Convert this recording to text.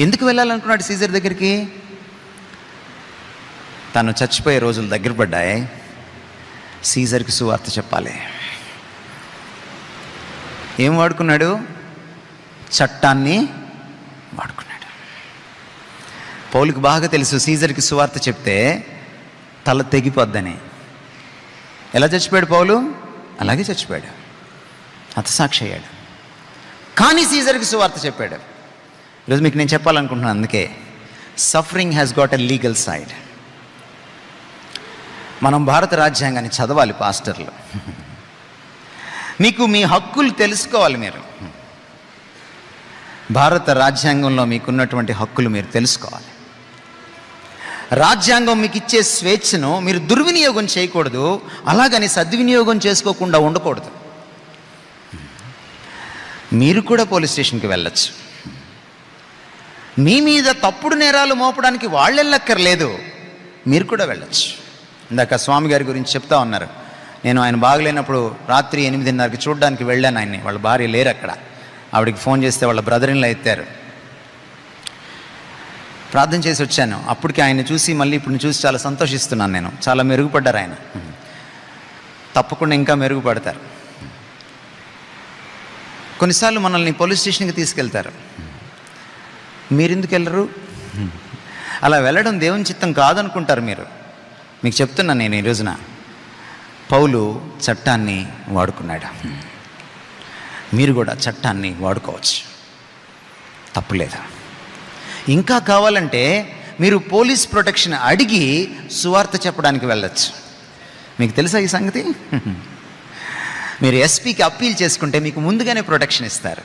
ఎందుకు వెళ్ళాలనుకున్నాడు సీజర్ దగ్గరికి? తను చచ్చిపోయే రోజులు దగ్గర పడ్డాయి, సీజర్కి సువార్త చెప్పాలి. ఏం వాడుకున్నాడు? చట్టాన్ని వాడుకున్నాడు. పౌలుకి బాగా తెలుసు సీజర్కి సువార్త చెప్తే తల తెగిపోద్దని. ఎలా చచ్చిపోయాడు పౌలు? అలాగే చచ్చిపోయాడు, హతసాక్షి అయ్యాడు. కానీ సీజర్కి సువార్త చెప్పాడు. ఈరోజు మీకు నేను చెప్పాలనుకుంటున్నాను, అందుకే suffering has got a legal side. మనం భారత రాజ్యాంగాన్ని చదవాలి పాస్టర్లు. మీకు మీ హక్కులు తెలుసుకోవాలి. మీరు భారత రాజ్యాంగంలో మీకున్నటువంటి హక్కులు మీరు తెలుసుకోవాలి. రాజ్యాంగం మీకు ఇచ్చే స్వేచ్ఛను మీరు దుర్వినియోగం చేయకూడదు, అలాగని సద్వినియోగం చేసుకోకుండా ఉండకూడదు. మీరు కూడా పోలీస్ స్టేషన్కి వెళ్ళచ్చు. మీ మీద తప్పుడు నేరాలు మోపడానికి వాళ్ళు వెళ్ళక్కర్లేదు, మీరు కూడా వెళ్ళచ్చు. ఇందాక స్వామి గారి గురించి చెప్తా ఉన్నారు. నేను ఆయన బాగలేనప్పుడు రాత్రి 8:30కి చూడడానికి వెళ్ళాను ఆయన్ని. వాళ్ళ భార్య లేరు అక్కడ. ఆవిడకి ఫోన్ చేస్తే వాళ్ళ బ్రదర్‌ఇన్‌లా ఎత్తారు. ప్రార్థన చేసి వచ్చాను. అప్పటికి ఆయన్ని చూసి మళ్ళీ ఇప్పుడు చూసి చాలా సంతోషిస్తున్నాను నేను. చాలా మెరుగుపడ్డారు ఆయన. తప్పకుండా ఇంకా మెరుగుపడతారు. కొన్నిసార్లు మనల్ని పోలీస్ స్టేషన్కి తీసుకెళ్తారు, మీరెందుకు వెళ్ళరు? అలా వెళ్ళడం దేవుని చిత్తం కాదనుకుంటారు మీరు. మీకు చెప్తున్నాను నేను ఈ రోజున, పౌలు చట్టాన్ని వాడుకున్నాడు. మీరు కూడా చట్టాన్ని వాడుకోవచ్చు, తప్పులేదు. ఇంకా కావాలంటే మీరు పోలీస్ ప్రొటెక్షన్ అడిగి సువార్త చెప్పడానికి వెళ్ళచ్చు. మీకు తెలుసా ఈ సంగతి? మీరు ఎస్పీకి అప్పీల్ చేసుకుంటే మీకు ముందుగానే ప్రొటెక్షన్ ఇస్తారు.